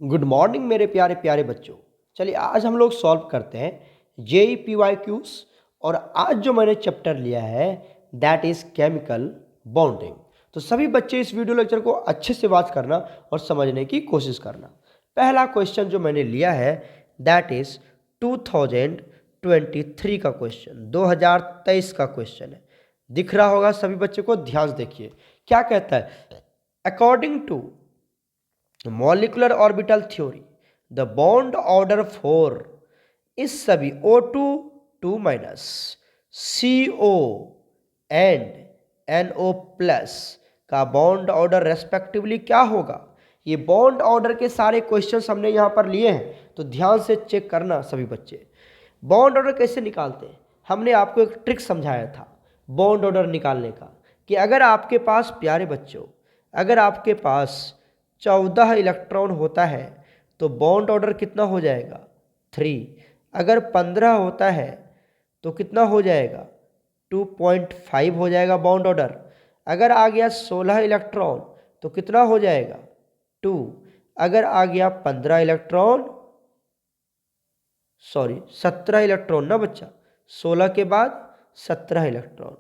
Good morning मेरे प्यारे प्यारे बच्चों। चलिए आज हम लोग सॉल्व करते हैं जेई PYQs। और आज जो मैंने चैप्टर लिया है दैट इज़ केमिकल बॉन्डिंग। तो सभी बच्चे इस वीडियो लेक्चर को अच्छे से वॉच करना और समझने की कोशिश करना। पहला क्वेश्चन जो मैंने लिया है दैट इज़ 2023 का क्वेश्चन, 2023 का क्वेश्चन है। दिख रहा होगा सभी बच्चे को, ध्यान से देखिए क्या कहता है। According to molecular orbital theory the bond order for इस सभी O2 2 minus CO and NO plus का बॉन्ड ऑर्डर रेस्पेक्टिवली क्या होगा। ये बॉन्ड ऑर्डर के सारे क्वेश्चंस हमने यहाँ पर लिए हैं, तो ध्यान से चेक करना सभी बच्चे। बॉन्ड ऑर्डर कैसे निकालते हैं, हमने आपको एक ट्रिक समझाया था बॉन्ड ऑर्डर निकालने का, कि अगर आपके पास प्यारे बच्चों अगर आपके पास 14 इलेक्ट्रॉन होता है तो बॉन्ड ऑर्डर कितना हो जाएगा 3। अगर 15 होता है तो कितना हो जाएगा 2.5 हो जाएगा बॉन्ड ऑर्डर। अगर आ गया 16 इलेक्ट्रॉन तो कितना हो जाएगा 2। अगर आ गया 15 इलेक्ट्रॉन 17 इलेक्ट्रॉन ना बच्चा, 16 के बाद 17 इलेक्ट्रॉन,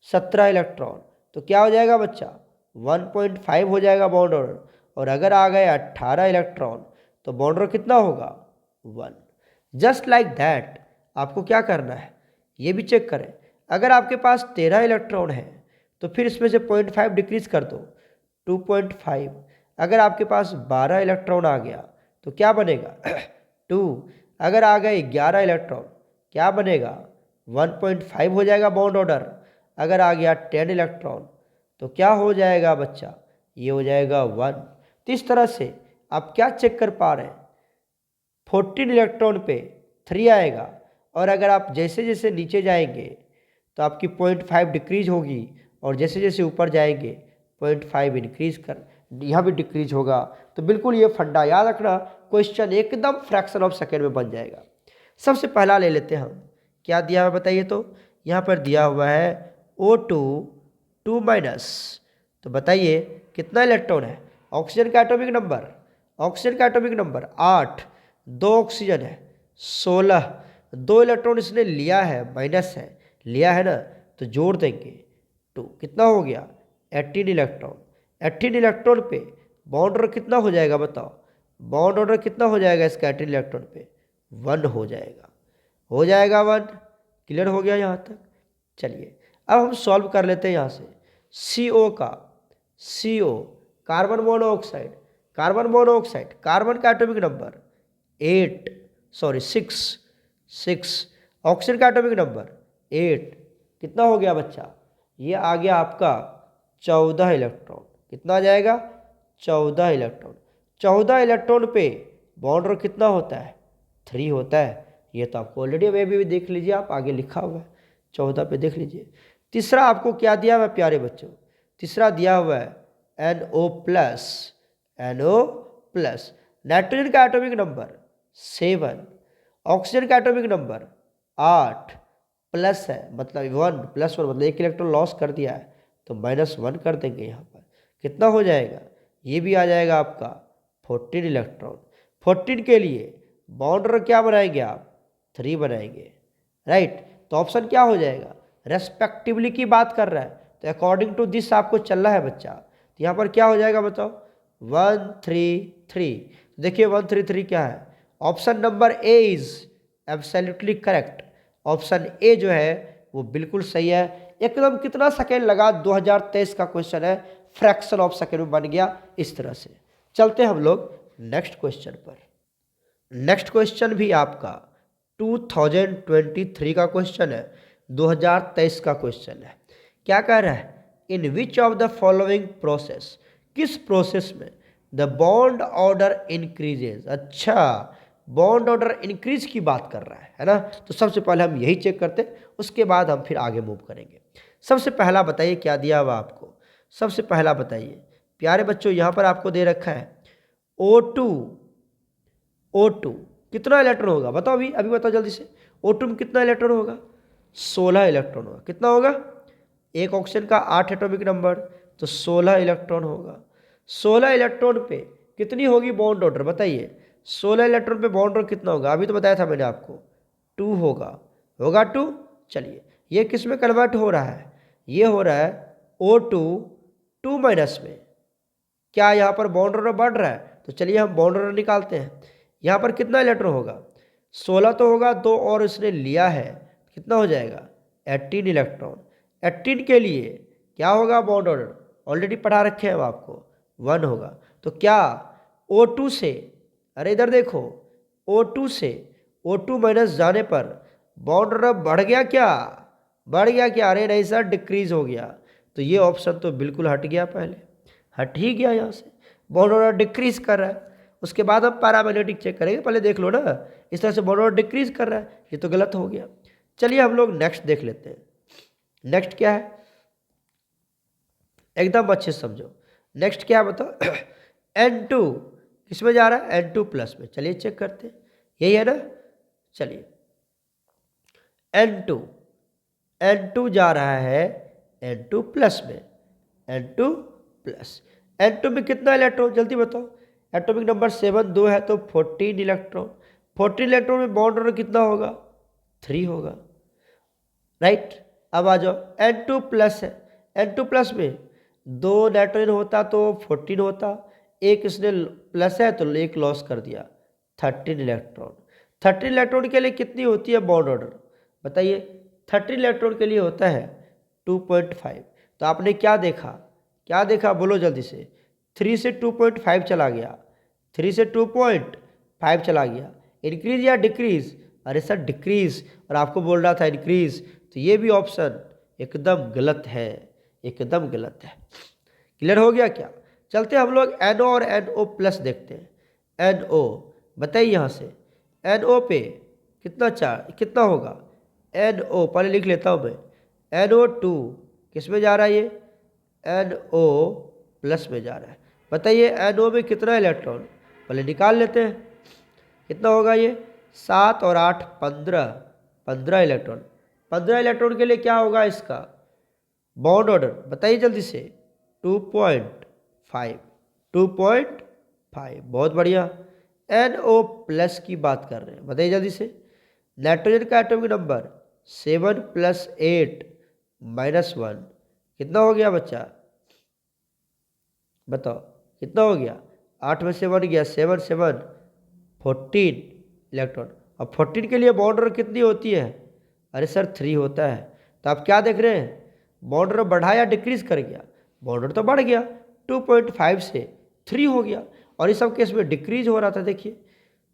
17 इलेक्ट्रॉन तो क्या हो जाएगा बच्चा 1.5 हो जाएगा बॉन्ड ऑर्डर। और अगर आ गए 18 इलेक्ट्रॉन तो बॉन्ड ऑर्डर कितना होगा 1। जस्ट लाइक दैट आपको क्या करना है ये भी चेक करें। अगर आपके पास 13 इलेक्ट्रॉन है तो फिर इसमें से 0.5 डिक्रीज कर दो 2.5। अगर आपके पास 12 इलेक्ट्रॉन आ गया तो क्या बनेगा 2। अगर आ गए 11 इलेक्ट्रॉन क्या बनेगा 1.5 हो जाएगा बॉन्ड ऑर्डर। अगर आ गया 10 इलेक्ट्रॉन तो क्या हो जाएगा बच्चा, ये हो जाएगा 1। तो इस तरह से आप क्या चेक कर पा रहे हैं 14 इलेक्ट्रॉन पे 3 आएगा। और अगर आप जैसे जैसे नीचे जाएंगे तो आपकी 0.5 डिक्रीज होगी, और जैसे जैसे ऊपर जाएंगे 0.5 इंक्रीज कर यहाँ भी डिक्रीज होगा। तो बिल्कुल ये फंडा याद रखना, क्वेश्चन एकदम फ्रैक्शन ऑफ सेकेंड में बन जाएगा। सबसे पहला ले लेते हैं हम, क्या दिया हुआ बताइए। तो यहाँ पर दिया हुआ है O2 2 माइनस, तो बताइए कितना इलेक्ट्रॉन है। ऑक्सीजन का एटॉमिक नंबर, ऑक्सीजन का एटॉमिक नंबर 8, 2 ऑक्सीजन है 16, 2 इलेक्ट्रॉन इसने लिया है, माइनस है, लिया है ना, तो जोड़ देंगे 2, कितना हो गया 18 इलेक्ट्रॉन। 18 इलेक्ट्रॉन पे बॉन्ड ऑर्डर कितना हो जाएगा बताओ, बॉन्ड ऑर्डर कितना हो जाएगा इसका 18 इलेक्ट्रॉन पे 1 हो जाएगा, हो जाएगा 1। क्लियर हो गया यहाँ तक। चलिए अब हम सॉल्व कर लेते हैं यहाँ से। CO का, CO carbon monoxide, carbon monoxide carbon का एटॉमिक नंबर 6, ऑक्सीजन का एटॉमिक नंबर 8, कितना हो गया बच्चा, ये आ गया आपका 14 इलेक्ट्रॉन। कितना आ जाएगा 14 इलेक्ट्रॉन। 14 इलेक्ट्रॉन पे बॉन्ड ऑर्डर कितना होता है 3 होता है। ये तो आपको ऑलरेडी वे भी देख लीजिए, आप आगे लिखा हुआ है 14 पे देख लीजिए। तीसरा आपको क्या दिया हुआ है प्यारे बच्चों, तीसरा दिया हुआ है NO plus, NO plus. Nitrogen का एटॉमिक नंबर 7, ऑक्सीजन का एटॉमिक नंबर 8, प्लस है मतलब 1 प्लस 1 मतलब 1 इलेक्ट्रॉन लॉस कर दिया है, तो -1 कर देंगे यहाँ पर। कितना हो जाएगा, ये भी आ जाएगा आपका 14 इलेक्ट्रॉन। 14 के लिए बॉन्ड ऑर्डर क्या बनाएंगे आप 3 बनाएंगे, राइट। तो ऑप्शन क्या हो जाएगा, रेस्पेक्टिवली की बात कर रहा है, तो अकॉर्डिंग टू दिस आपको चलना है बच्चा। तो यहाँ पर क्या हो जाएगा बताओ 133। देखिए 133 क्या है, option number A is absolutely correct. Option A जो है वो बिल्कुल सही है एकदम। कितना सेकेंड लगा, 2023 का क्वेश्चन है, फ्रैक्शन ऑफ सेकेंड में बन गया। इस तरह से चलते हैं हम लोग नेक्स्ट क्वेश्चन पर। नेक्स्ट क्वेश्चन भी आपका 2023 का क्वेश्चन है, 2023 का क्वेश्चन है। क्या कह रहा है, in which of the following process, किस प्रोसेस में द बॉन्ड ऑर्डर इंक्रीजेज। अच्छा, बॉन्ड ऑर्डर इंक्रीज की बात कर रहा है ना। तो सबसे पहले हम यही चेक करते हैं, उसके बाद हम फिर आगे मूव करेंगे। सबसे पहला बताइए क्या दिया हुआ आपको, सबसे पहला बताइए प्यारे बच्चों, यहाँ पर आपको दे रखा है O2 कितना इलेक्ट्रॉन होगा बताओ, अभी अभी बताओ जल्दी से। O2 में कितना इलेक्ट्रॉन होगा 16 इलेक्ट्रॉन होगा। कितना होगा, एक ऑक्सीजन का 8 एटॉमिक नंबर, तो 16 इलेक्ट्रॉन होगा। 16 इलेक्ट्रॉन पे कितनी होगी बॉन्ड ऑर्डर बताइए। 16 इलेक्ट्रॉन पे बॉन्ड ऑर्डर कितना होगा, अभी तो बताया था मैंने आपको 2 होगा 2। चलिए ये किस में कन्वर्ट हो रहा है, ये हो रहा है O2 2 माइनस में। क्या यहाँ पर बॉन्ड ऑर्डर बढ़ रहा है, तो चलिए हम बॉन्ड ऑर्डर निकालते हैं। यहाँ पर कितना इलेक्ट्रॉन होगा, 16 तो होगा, 2 और इसने लिया है, कितना हो जाएगा 18 इलेक्ट्रॉन। 18 के लिए क्या होगा बॉन्ड ऑर्डर, ऑलरेडी पढ़ा रखे हैं हम आपको, 1 होगा। तो क्या O2 से, अरे इधर देखो, O2 से O2 माइनस जाने पर बॉन्ड ऑर्डर बढ़ गया क्या, बढ़ गया क्या, अरे नहीं सर डिक्रीज हो गया। तो ये ऑप्शन तो बिल्कुल हट गया, पहले हट ही गया, यहाँ से बॉन्ड ऑर्डर डिक्रीज कर रहा है। उसके बाद हम पैरामैग्नेटिक चेक करेंगे, पहले देख लो ना, इस तरह से बॉन्ड ऑर्डर डिक्रीज कर रहा है, ये तो गलत हो गया। चलिए हम लोग नेक्स्ट देख लेते हैं। नेक्स्ट क्या है, एकदम अच्छे से समझो। नेक्स्ट क्या है बताओ N2 किस में जा रहा है, N2 प्लस में। चलिए चेक करते हैं, यही है ना। चलिए N2 जा रहा है N2 प्लस में, N2 प्लस। N2 में कितना इलेक्ट्रॉन जल्दी बताओ, एटॉमिक नंबर 7 2 है तो 14 इलेक्ट्रॉन। 14 इलेक्ट्रॉन में बॉन्ड ऑर्डर कितना होगा, 3 होगा, राइट। अब आ जाओ N2 प्लस है, N2 प्लस में 2 नाइट्रोजन होता तो 14 होता, एक इसने प्लस है तो एक लॉस कर दिया, 13 इलेक्ट्रॉन। 13 इलेक्ट्रॉन के लिए कितनी होती है बॉन्ड ऑर्डर बताइए, 13 इलेक्ट्रॉन के लिए होता है 2.5। तो आपने क्या देखा, क्या देखा बोलो जल्दी से, 3 से 2.5 चला गया, 3 से 2.5 चला गया, इंक्रीज या डिक्रीज, अरे सर डिक्रीज, और आपको बोल रहा था इंक्रीज, तो ये भी ऑप्शन एकदम गलत है, एकदम गलत है। क्लियर हो गया क्या। चलते हम लोग NO और NO प्लस देखते हैं। NO बताइए, यहाँ से NO पे कितना होगा, NO पहले लिख लेता हूँ मैं, NO2 किस में जा रहा है, ये NO प्लस में जा रहा है। बताइए NO में कितना इलेक्ट्रॉन, पहले निकाल लेते हैं, कितना होगा ये, 7 और 8 15 इलेक्ट्रॉन। 15 इलेक्ट्रॉन के लिए क्या होगा इसका बॉन्ड ऑर्डर बताइए जल्दी से, 2.5। बहुत बढ़िया। NO प्लस की बात कर रहे हैं, बताइए जल्दी से, नाइट्रोजन का एटॉमिक नंबर 7 + 8 - 1 कितना हो गया बच्चा, बताओ कितना हो गया, 8 में से 1 गया, 7 7 14 इलेक्ट्रॉन। अब 14 के लिए बॉन्ड ऑर्डर कितनी होती है, अरे सर 3 होता है। तो आप क्या देख रहे हैं, बॉन्ड ऑर्डर बढ़ा या डिक्रीज कर गया, बॉन्ड ऑर्डर तो बढ़ गया, 2.5 से 3 हो गया, और इस सब केस में डिक्रीज हो रहा था। देखिए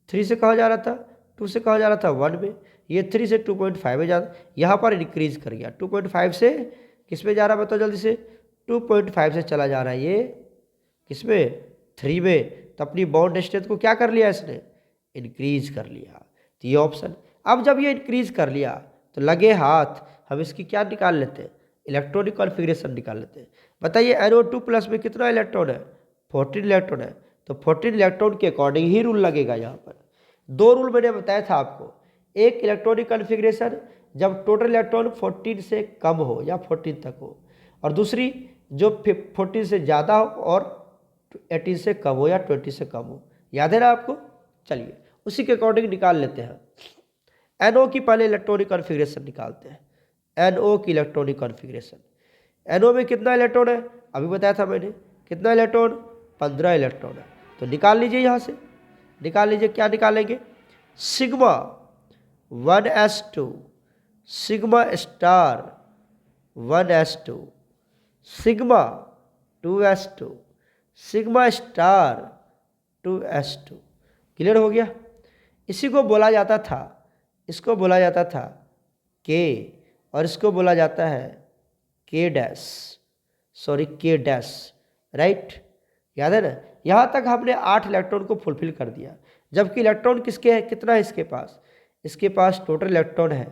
3 से कहाँ जा रहा था, 2 से कहाँ जा रहा था, 1 में, ये 3 से 2.5 में जा, यहाँ पर इंक्रीज कर गया, 2.5 से किस में जा रहा है बताओ जल्दी से, 2.5 से चला जा रहा है, ये किस में, 3 में। तो अपनी बॉन्ड स्ट्रेंथ को क्या कर लिया इसने, इंक्रीज कर लिया। तो ये ऑप्शन, अब जब ये इंक्रीज कर लिया तो लगे हाथ हम इसकी क्या निकाल लेते हैं, इलेक्ट्रॉनिक कॉन्फ़िगरेशन निकाल लेते हैं। बताइए NO2 प्लस में कितना इलेक्ट्रॉन है, 14 इलेक्ट्रॉन है। तो 14 इलेक्ट्रॉन के अकॉर्डिंग ही रूल लगेगा। यहाँ पर 2 रूल मैंने बताया था आपको, एक इलेक्ट्रॉनिक कॉन्फ़िगरेशन जब टोटल इलेक्ट्रॉन 14 से कम हो या 14 तक हो, और दूसरी जो 14 से ज़्यादा हो और 18 से कम हो या 20 से कम हो। याद है ना आपको, चलिए उसी के अकॉर्डिंग निकाल लेते हैं। NO की पहले इलेक्ट्रॉनिक कॉन्फ़िगरेशन निकालते हैं, NO की इलेक्ट्रॉनिक कॉन्फ़िगरेशन। NO में कितना इलेक्ट्रॉन है, अभी बताया था मैंने, कितना इलेक्ट्रॉन, 15 इलेक्ट्रॉन है। तो निकाल लीजिए, यहाँ से निकाल लीजिए, क्या निकालेंगे, sigma 1s2 sigma star 1s2 sigma 2s2 sigma star 2s2। Clear हो गया। इसी को बोला जाता था, इसको बोला जाता था K, और इसको बोला जाता है K डैश, राइट। याद है ना, यहाँ तक हमने 8 इलेक्ट्रॉन को फुलफिल कर दिया, जबकि इलेक्ट्रॉन किसके है, कितना है इसके पास टोटल इलेक्ट्रॉन है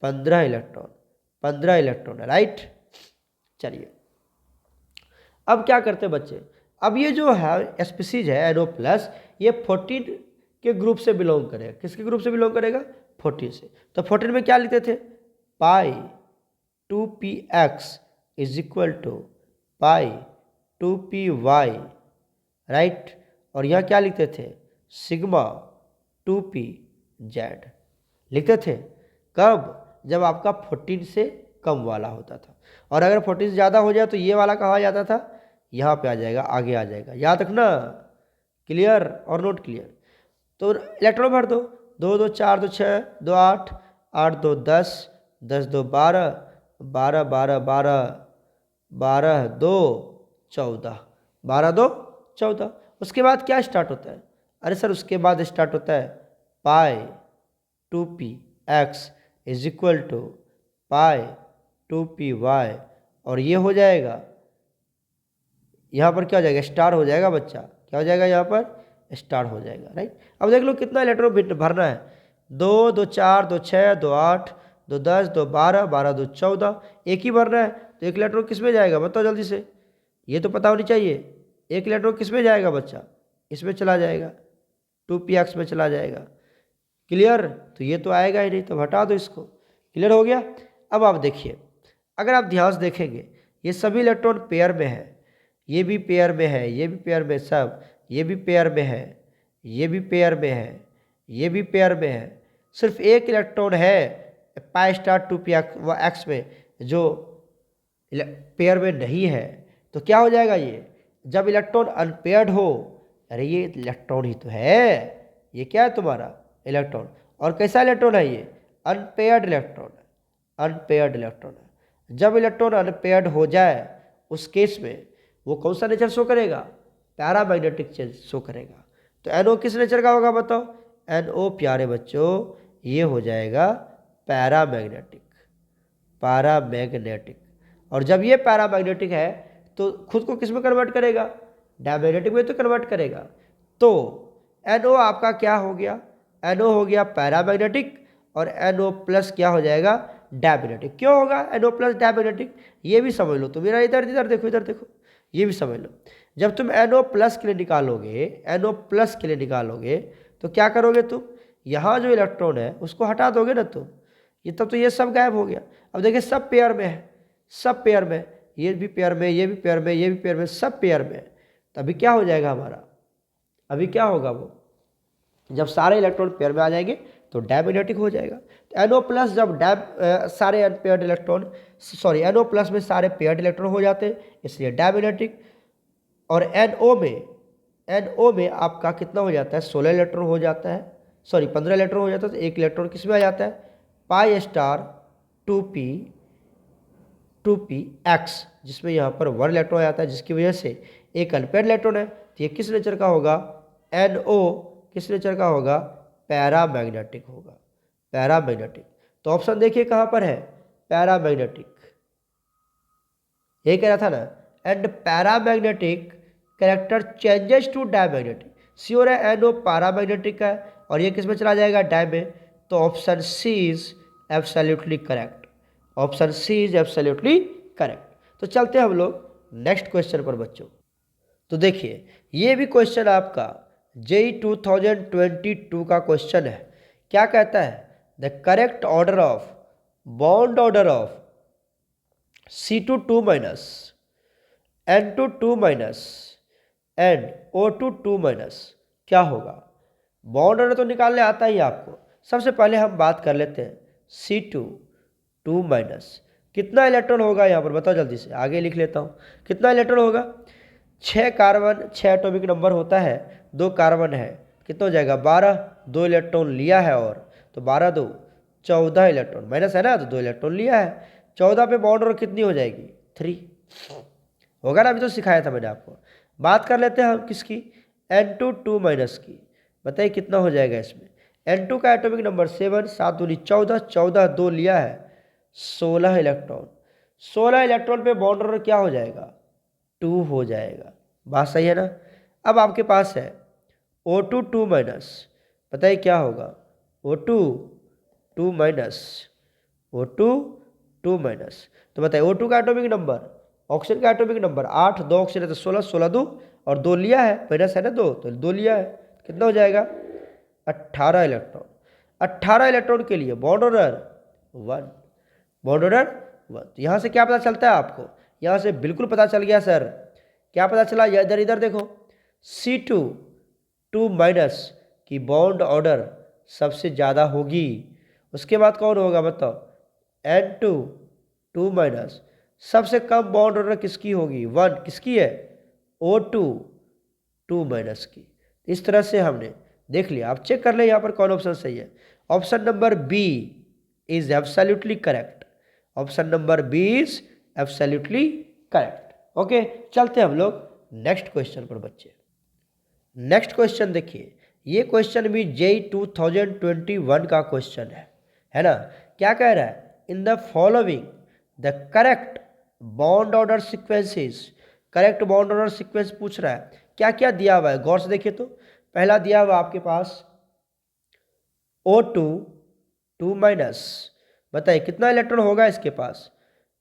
15 इलेक्ट्रॉन है, राइट। चलिए अब क्या करते हैं बच्चे, अब ये जो है स्पीसीज है NO प्लस, ये 14 के ग्रुप से बिलोंग करेगा। किसके ग्रुप से बिलोंग करेगा, 14 से। तो 14 में क्या लिखते थे, पाई 2px = पाई 2py, राइट। और यहाँ क्या लिखते थे, सिग्मा 2p/z लिखते थे। कब? जब आपका 14 से कम वाला होता था। और अगर 14 से ज़्यादा हो जाए तो ये वाला कहाँ आ जाता था, यहाँ पे आ जाएगा, आगे आ जाएगा। याद रखना। क्लियर और नोट क्लियर? तो इलेक्ट्रॉन भर दो। 2 2 4 2 6 2 8 8 2 10 10 2 12 12 12 12 12 2 14 12 2 14। उसके बाद क्या स्टार्ट होता है? अरे सर उसके बाद स्टार्ट होता है pi 2p(x) is equal to pi 2py। और ये हो जाएगा, यहाँ पर क्या हो जाएगा, स्टार हो जाएगा बच्चा। क्या हो जाएगा यहाँ पर? स्टार हो जाएगा, राइट। अब देख लो कितना इलेक्ट्रॉन भरना है। 2 2 4 2 6 2 8 2 10 2 12 12 2 14। एक ही भरना है तो एक इलेक्ट्रॉन किस में जाएगा बताओ जल्दी से, ये तो पता होनी चाहिए। एक इलेक्ट्रॉन किस में जाएगा बच्चा? इसमें चला जाएगा, 2px में चला जाएगा। क्लियर? तो ये तो आएगा ही नहीं, तो हटा दो इसको। क्लियर हो गया? अब आप देखिए, अगर आप ध्यान से देखेंगे ये सभी इलेक्ट्रॉन पेयर में है, ये भी पेयर में है, ये भी पेयर में, सब ये भी पेयर में है, ये भी पेयर में है, ये भी पेयर में है। सिर्फ एक इलेक्ट्रॉन है π*2px में जो पेयर में नहीं है। तो क्या हो जाएगा ये, जब इलेक्ट्रॉन अनपेयर्ड हो, अरे ये इलेक्ट्रॉन ही तो है, ये क्या है तुम्हारा इलेक्ट्रॉन। और कैसा इलेक्ट्रॉन है ये? अनपेयर्ड इलेक्ट्रॉन है, अनपेयर्ड इलेक्ट्रॉन है। जब इलेक्ट्रॉन अनपेयर्ड हो जाए उस केस में वो कौन सा नेचर शो करेगा? पैरामैग्नेटिक चेंज शो करेगा। तो NO किस नेचर का होगा बताओ? NO प्यारे बच्चों ये हो जाएगा पैरामैग्नेटिक, पैरामैग्नेटिक। और जब ये पैरामैग्नेटिक है तो खुद को किस में कन्वर्ट करेगा? डायमैग्नेटिक में तो कन्वर्ट करेगा। तो NO आपका क्या हो गया? NO हो गया पैरामैग्नेटिक और NO+ क्या हो जाएगा? डायमैग्नेटिक। क्यों होगा NO+ डायमैग्नेटिक? ये भी समझ लो। तो मेरा इधर इधर देखो, इधर देखो, ये भी समझ लो। जब तुम NO+ के लिए निकालोगे, NO+ के लिए निकालोगे तो क्या करोगे तुम? यहाँ जो इलेक्ट्रॉन है उसको हटा दोगे ना तुम, ये तब तो ये सब गायब हो गया। अब देखिए सब पेयर में है, सब पेयर में, ये भी पेयर में, ये भी पेयर में, ये भी पेयर में, सब पेयर में। तभी क्या हो जाएगा हमारा? अभी क्या होगा वो, जब सारे इलेक्ट्रॉन पेयर में आ जाएंगे तो डायमैग्नेटिक हो जाएगा। तो NO+ जब सारे अनपेयर्ड इलेक्ट्रॉन, सॉरी NO+ में सारे पेयर्ड इलेक्ट्रॉन हो जाते हैं इसलिए डायमैग्नेटिक। और NO में आपका कितना हो जाता है? 16 इलेक्ट्रॉन हो जाता है, सॉरी 15 इलेक्ट्रॉन हो जाता है। तो एक इलेक्ट्रॉन किस में आ जाता है? π*2px, जिसमें यहाँ पर 1 इलेक्ट्रॉन आ जाता है, जिसकी वजह से एक अनपेयर्ड इलेक्ट्रॉन है। तो ये किस नेचर का होगा? NO किस नेचर का होगा? पैरामैग्नेटिक होगा, पैरामैग्नेटिक। तो ऑप्शन देखिए कहाँ पर है? पैरामैग्नेटिक। यही कह रहा था ना। And paramagnetic character changes to diamagnetic. Sure है NO पैरामैग्नेटिक है और ये किस में चला जाएगा? डाय में। तो option C is absolutely correct, option C is absolutely correct. तो चलते हैं हम लोग नेक्स्ट क्वेश्चन पर बच्चों। तो देखिए ये भी क्वेश्चन आपका JEE 2022 का क्वेश्चन है। क्या कहता है? The correct order of bond order of C2 2- N2 2- and O2 2- क्या होगा? बॉन्ड ऑर्डर तो निकालने आता ही आपको। सबसे पहले हम बात कर लेते हैं C2 2-। कितना इलेक्ट्रॉन होगा यहाँ पर बताओ जल्दी से, आगे लिख लेता हूँ। कितना इलेक्ट्रॉन होगा? 6 कार्बन, 6 एटॉमिक नंबर होता है, 2 कार्बन है, कितना हो जाएगा? 12। 2 इलेक्ट्रॉन लिया है और तो 12 2 14 इलेक्ट्रॉन, माइनस है ना, तो 2 इलेक्ट्रॉन लिया है। 14 पे बॉन्ड और कितनी हो जाएगी? 3 होगा ना, अभी तो सिखाया था मैंने आपको। बात कर लेते हैं हम किसकी? N2 2- की। बताइए कितना हो जाएगा इसमें? N2 का एटॉमिक नंबर 7, 7 दूनी 14, 14 2 लिया है, 16 इलेक्ट्रॉन। 16 इलेक्ट्रॉन पे बॉन्ड और क्या हो जाएगा? 2 हो जाएगा। बात सही है ना? अब आपके पास है O2 2-। बताइए क्या होगा? O2 2-, O2 2-। तो बताइए O2 का एटॉमिक नंबर, ऑक्सीजन का एटॉमिक नंबर 8, 2 ऑक्सीजन है तो 16, 16 2 और 2 लिया है, माइनस है ना 2, तो 2 लिया है, कितना हो जाएगा? 18 इलेक्ट्रॉन। 18 इलेक्ट्रॉन के लिए बॉन्ड ऑर्डर 1, बॉन्ड ऑर्डर 1। तो यहाँ से क्या पता चलता है आपको? यहाँ से बिल्कुल पता चल गया सर। क्या पता चला? इधर इधर देखो, C2 2 माइनस की बॉन्ड ऑर्डर सबसे ज़्यादा होगी। उसके बाद कौन होगा बताओ, N2 2 माइनस सबसे कम बॉन्ड ऑर्डर किसकी होगी, 1 किसकी है, O2 2 माइनस की। इस तरह से हमने देख लिया। आप चेक कर ले यहाँ पर कौन ऑप्शन सही है। Option number B is absolutely correct. Option number B is absolutely correct. Okay, चलते हैं हम लोग नेक्स्ट क्वेश्चन पर बच्चे। नेक्स्ट क्वेश्चन देखिए, ये क्वेश्चन भी JEE 2021 का क्वेश्चन है ना। क्या कह रहा है, in the following the correct bond order sequences, correct bond order sequence पूछ रहा है। क्या क्या दिया हुआ है गौर से देखिए तो। पहला दिया हुआ आपके पास O2 2 माइनस, बताइए कितना इलेक्ट्रॉन होगा इसके पास,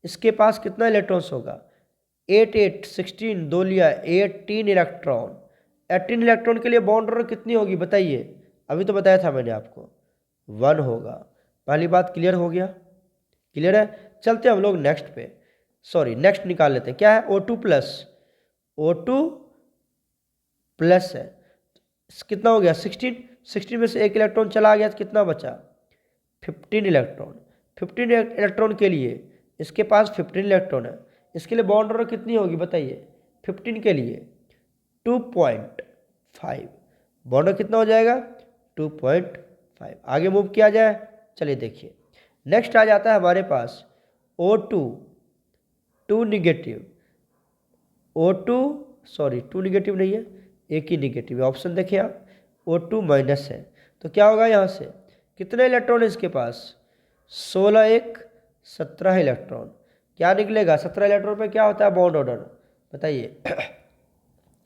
इसके पास कितना इलेक्ट्रॉन्स होगा, 8 8 16 दो लिया 18 इलेक्ट्रॉन। 18 इलेक्ट्रॉन के लिए बॉन्ड ऑर्डर कितनी होगी बताइए, अभी तो बताया था मैंने आपको 1 होगा। पहली बात क्लियर हो गया, क्लियर है। चलते हम लोग नेक्स्ट पे, सॉरी नेक्स्ट निकाल लेते हैं। क्या है, O2 प्लस, O2 प्लस है, कितना हो गया 16, 16 में से एक इलेक्ट्रॉन चला गया तो कितना बचा 15 इलेक्ट्रॉन। 15 इलेक्ट्रॉन के लिए इसके पास 15 इलेक्ट्रॉन है, इसके लिए बॉन्ड ऑर्डर कितनी होगी बताइए, 15 के लिए 2.5, बॉन्ड कितना हो जाएगा 2.5। आगे मूव किया जाए, चलिए देखिए नेक्स्ट आ जाता है हमारे पास O2 2 negative, O2 sorry 2 negative नहीं है, एक ही निगेटिव है। ऑप्शन देखिए आप, O2 माइनस है तो क्या होगा यहाँ से, कितने इलेक्ट्रॉन है इसके पास, 16 1 17 इलेक्ट्रॉन। क्या निकलेगा, 17 इलेक्ट्रॉन पे क्या होता है बॉन्ड ऑर्डर बताइए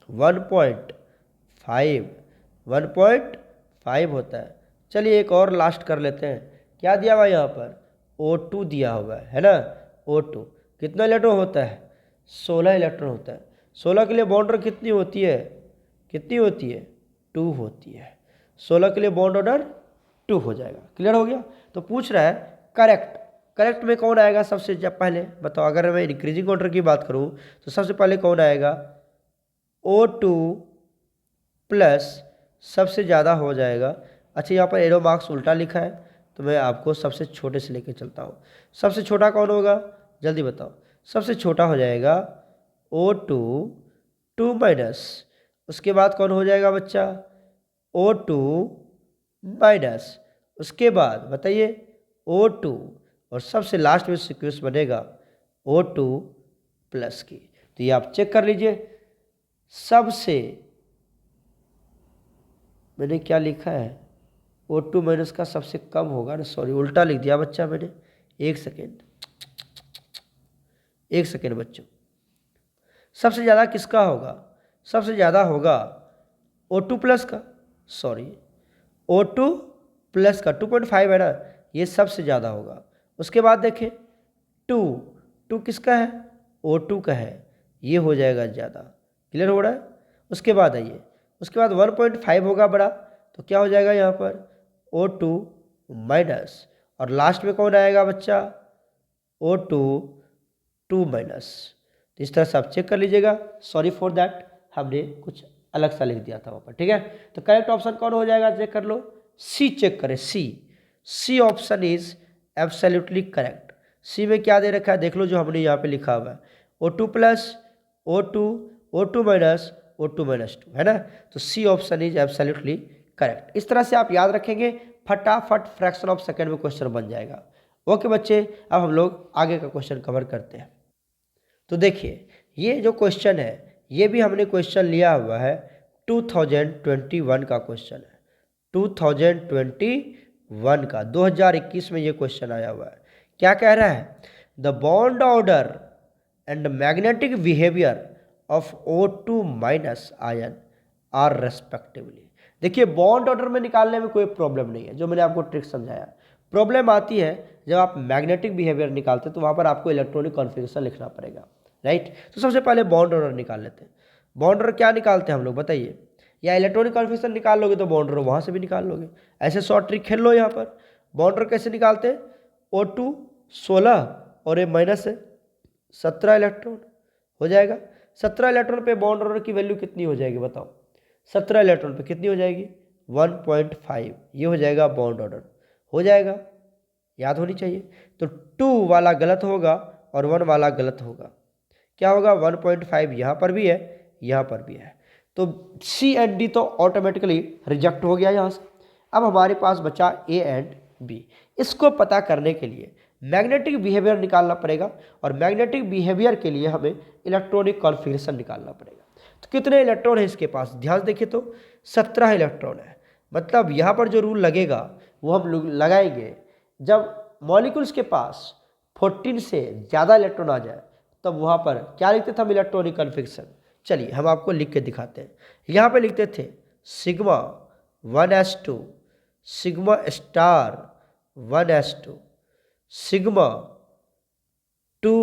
1.5 होता है। चलिए एक और लास्ट कर लेते हैं। क्या दिया हुआ है यहाँ पर, O2 दिया हुआ है ना। O2 कितना इलेक्ट्रॉन होता है, 16 इलेक्ट्रॉन होता है। 16 के लिए बॉन्ड ऑर्डर कितनी होती है, कितनी होती है 2 होती है। 16 के लिए बॉन्ड ऑर्डर 2 हो जाएगा। क्लियर हो गया। तो पूछ रहा है करेक्ट, करेक्ट में कौन आएगा सबसे जब पहले बताओ। अगर मैं इंक्रीजिंग ऑर्डर की बात करूँ तो सबसे पहले कौन आएगा, O2 प्लस सबसे ज़्यादा हो जाएगा। अच्छा यहाँ पर एरो मार्क्स उल्टा लिखा है तो मैं आपको सबसे छोटे से लेके चलता हूँ। सबसे छोटा कौन होगा जल्दी बताओ, सबसे छोटा हो जाएगा O2 2 माइनस, उसके बाद कौन हो जाएगा बच्चा O2 माइनस, उसके बाद बताइए O2 और सबसे लास्ट में सीक्वेंस बनेगा O2 प्लस की। तो ये आप चेक कर लीजिए, सबसे मैंने क्या लिखा है O2 माइनस का सबसे कम होगा ना, सॉरी उल्टा लिख दिया बच्चा मैंने, एक सेकेंड बच्चों। सबसे ज़्यादा किसका होगा, सबसे ज़्यादा होगा O2 प्लस का, सॉरी O2 प्लस का 2.5 है ना, ये सबसे ज़्यादा होगा। उसके बाद देखें 2 किसका है, O2 का है, ये हो जाएगा ज़्यादा। क्लियर हो रहा है। उसके बाद आइए, उसके बाद 1.5 होगा बड़ा, तो क्या हो जाएगा यहाँ पर O2 माइनस, और लास्ट में कौन आएगा बच्चा O2 2 माइनस। तो इस तरह से आप चेक कर लीजिएगा। सॉरी फॉर दैट, हमने कुछ अलग सा लिख दिया था वहाँ पर, ठीक है। तो करेक्ट ऑप्शन कौन हो जाएगा चेक कर लो, सी चेक करें, C option is absolutely correct. C में क्या दे रखा है देख लो, जो हमने यहाँ पे लिखा हुआ है O2 plus O2 minus O2 minus 2 है ना। तो C option is absolutely correct. इस तरह से आप याद रखेंगे, फटाफट फ्रैक्शन ऑफ सेकेंड में क्वेश्चन बन जाएगा। ओके बच्चे, अब हम लोग आगे का क्वेश्चन कवर करते हैं। तो देखिए ये जो क्वेश्चन है ये भी हमने क्वेश्चन लिया हुआ है 2021 का क्वेश्चन है, 2021 का 2021 में ये क्वेश्चन आया हुआ है। क्या कह रहा है, the bond order and magnetic behaviour of O2 minus ion are respectively. देखिए बॉन्ड ऑर्डर में निकालने में कोई प्रॉब्लम नहीं है, जो मैंने आपको ट्रिक समझाया। प्रॉब्लम आती है जब आप मैग्नेटिक बिहेवियर निकालते हैं तो वहाँ पर आपको इलेक्ट्रॉनिक कॉन्फ़िगरेशन लिखना पड़ेगा, राइट। तो सबसे पहले बॉन्ड ऑर्डर निकाल लेते हैं। बॉन्ड ऑर्डर क्या निकालते हैं हम लोग बताइए, या इलेक्ट्रॉनिक कॉन्फ़िगरेशन निकाल लोगे तो बॉन्ड ऑर्डर वहाँ से भी निकाल लोगे। ऐसे शॉर्ट ट्रिक खेल लो यहाँ पर। बॉन्ड ऑर्डर कैसे निकालते हैं, O2 16 और ये माइनस है 17 इलेक्ट्रॉन हो जाएगा। 17 इलेक्ट्रॉन पे बॉन्ड ऑर्डर की वैल्यू कितनी हो जाएगी बताओ, 17 इलेक्ट्रॉन पे कितनी हो जाएगी 1.5, ये हो जाएगा बॉन्ड ऑर्डर, हो जाएगा, याद होनी चाहिए। तो 2 वाला गलत होगा और 1 वाला गलत होगा, क्या होगा 1.5 यहाँ पर भी है, यहाँ पर भी है, तो सी एंड डी तो ऑटोमेटिकली रिजेक्ट हो गया यहाँ से। अब हमारे पास बचा ए एंड बी। इसको पता करने के लिए मैग्नेटिक बिहेवियर निकालना पड़ेगा और मैग्नेटिक बिहेवियर के लिए हमें इलेक्ट्रॉनिक कॉन्फ़िगरेशन निकालना पड़ेगा। तो कितने इलेक्ट्रॉन है इसके पास, ध्यान देखिए तो 17 इलेक्ट्रॉन है। मतलब यहाँ पर जो रूल लगेगा वो हम लगाएंगे जब मॉलिक्यूल्स के पास 14 से ज़्यादा इलेक्ट्रॉन आ जाए, तब वहाँ पर क्या लिखते थे हम, इलेक्ट्रॉनिक कॉन्फ़िगरेशन। चलिए हम आपको लिख के दिखाते हैं। यहाँ पे लिखते थे sigma 1s2, sigma star 1s2, sigma 2,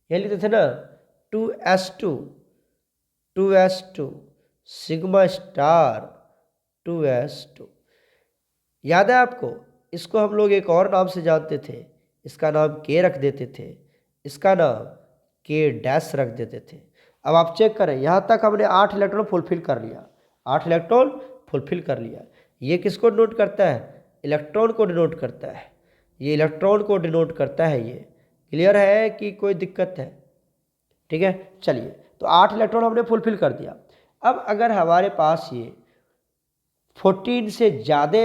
ये लिखते थे ना 2s2, 2s2, sigma star 2s2। याद है आपको, इसको हम लोग एक और नाम से जानते थे, इसका नाम के रख देते थे, इसका नाम के डैश रख देते थे। अब आप चेक करें, यहाँ तक हमने 8 इलेक्ट्रॉन फुलफिल कर लिया, 8 इलेक्ट्रॉन फुलफिल कर लिया। ये किसको डिनोट करता है, इलेक्ट्रॉन को डिनोट करता है, ये इलेक्ट्रॉन को डिनोट करता है। ये क्लियर है कि कोई दिक्कत है, ठीक है। चलिए, तो 8 इलेक्ट्रॉन हमने फुलफिल कर दिया। अब अगर हमारे पास ये 14 से ज़्यादा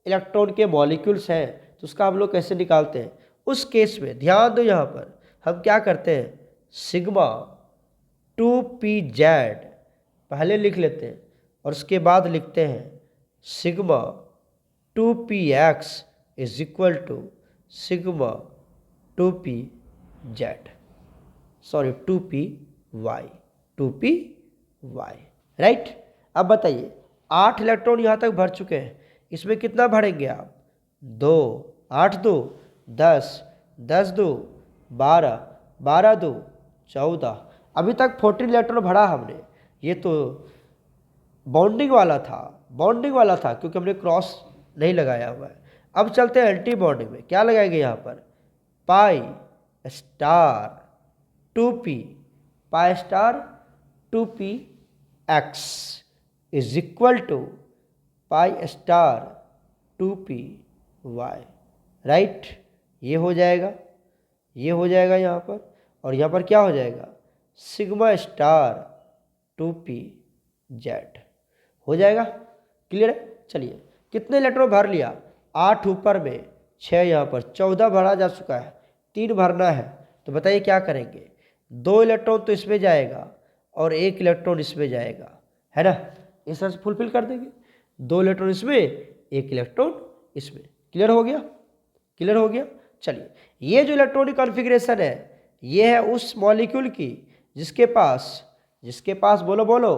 इलेक्ट्रॉन के मॉलिक्यूल्स हैं तो उसका हम लोग कैसे निकालते हैं। उस केस में ध्यान दो, यहाँ पर हम क्या करते हैं, सिग्मा 2pz पहले लिख लेते हैं और उसके बाद लिखते हैं sigma 2px is equal to sigma 2pz, sorry 2py, right. अब बताइए 8 इलेक्ट्रॉन यहाँ तक भर चुके हैं, इसमें कितना भरेंगे आप, 2, 8 2 10, 10 2 12, 12 2 14, अभी तक 14 इलेक्ट्रॉन भरा हमने। ये तो बॉन्डिंग वाला था क्योंकि हमने क्रॉस नहीं लगाया हुआ है। अब चलते हैं एंटी बॉन्डिंग में, क्या लगाएंगे यहाँ पर, pi star 2p, pi star 2p x is equal to pi star 2p y, right. ये हो जाएगा यहाँ पर, और यहाँ पर क्या हो जाएगा, सिग्मा स्टार 2pz हो जाएगा। क्लियर है। चलिए कितने इलेक्ट्रॉन भर लिया, 8 ऊपर में, 6 यहाँ पर, 14 भरा जा चुका है, 3 भरना है। तो बताइए क्या करेंगे, 2 इलेक्ट्रॉन तो इसमें जाएगा और 1 इलेक्ट्रॉन इसमें जाएगा, है ना। इस तरह से फुलफिल कर देंगे, 2 इलेक्ट्रॉन इसमें, 1 इलेक्ट्रॉन इसमें। क्लियर हो गया। चलिए, ये जो इलेक्ट्रॉनिक कॉन्फ़िगरेशन है ये है उस मॉलिक्यूल की जिसके पास बोलो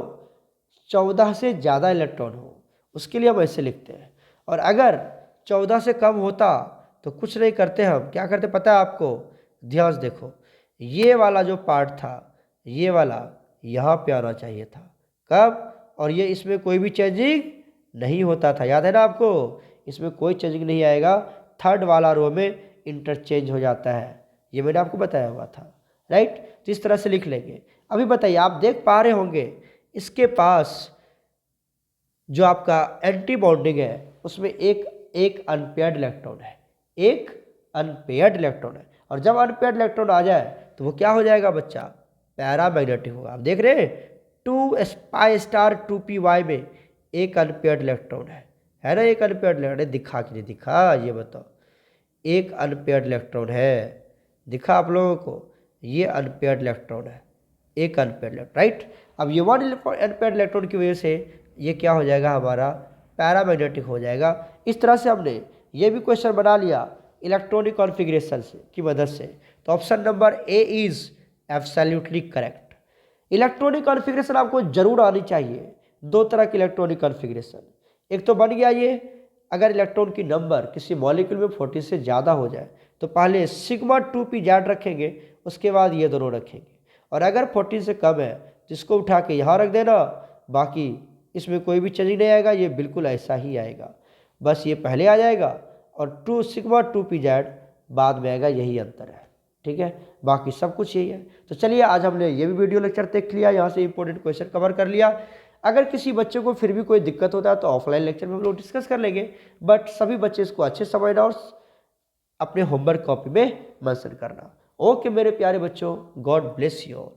14 से ज़्यादा इलेक्ट्रॉन हो, उसके लिए हम ऐसे लिखते हैं। और अगर 14 से कम होता तो कुछ नहीं करते, हम क्या करते पता है आपको, ध्यान से देखो, ये वाला जो पार्ट था, ये वाला यहाँ पे आना चाहिए था, कब, और ये इसमें कोई भी चेंजिंग नहीं होता था, याद है ना आपको, इसमें कोई चेंजिंग नहीं आएगा, थर्ड वाला रो में इंटरचेंज हो जाता है, ये मैंने आपको बताया हुआ था, राइट। तो इस तरह से लिख लेंगे। अभी बताइए, आप देख पा रहे होंगे इसके पास जो आपका एंटी बॉन्डिंग है उसमें एक अनपेयर्ड इलेक्ट्रॉन है, और जब अनपेयर्ड इलेक्ट्रॉन आ जाए तो वो क्या हो जाएगा बच्चा, पैरामैग्नेटिक होगा। आप देख रहे हैं 2 पाई स्टार 2py में एक अनपेयर्ड इलेक्ट्रॉन है ना, एक अनपेयर्ड इलेक्ट्रॉन दिखा कि नहीं दिखा, ये बताओ, एक अनपेयर्ड इलेक्ट्रॉन है, दिखा आप लोगों को, ये अनपेयर्ड इलेक्ट्रॉन है, एक अनपेयर्ड इलेक्ट्रॉन, राइट। अब ये 1 अनपेयर्ड इलेक्ट्रॉन की वजह से ये क्या हो जाएगा, हमारा पैरामैग्नेटिक हो जाएगा। इस तरह से हमने ये भी क्वेश्चन बना लिया इलेक्ट्रॉनिक कॉन्फ़िगरेशन की मदद से। तो option number A is absolutely correct. Electronic configuration आपको जरूर आनी चाहिए। 2 तरह की इलेक्ट्रॉनिक कॉन्फ़िगरेशन, एक तो बन गया ये, अगर इलेक्ट्रॉन की नंबर किसी मॉलिक्यूल में 40 से ज़्यादा हो जाए तो पहले सिग्मा 2pz रखेंगे, उसके बाद ये दोनों रखेंगे, और अगर 40 से कम है तो इसको उठा के यहाँ रख देना, बाकी इसमें कोई भी चेंज नहीं आएगा, ये बिल्कुल ऐसा ही आएगा, बस ये पहले आ जाएगा और सिग्मा 2pz बाद में आएगा, यही अंतर है, ठीक है, बाकी सब कुछ यही है। तो चलिए आज हमने ये भी वीडियो लेक्चर देख लिया, यहाँ से इंपॉर्टेंट क्वेश्चन कवर कर लिया। अगर किसी बच्चे को फिर भी कोई दिक्कत होता है तो ऑफलाइन लेक्चर में हम लोग डिस्कस कर लेंगे, बट सभी बच्चे इसको अच्छे समझना और अपने होमवर्क कॉपी में मेंशन करना। ओके मेरे प्यारे बच्चों, गॉड ब्लेस यू ऑल।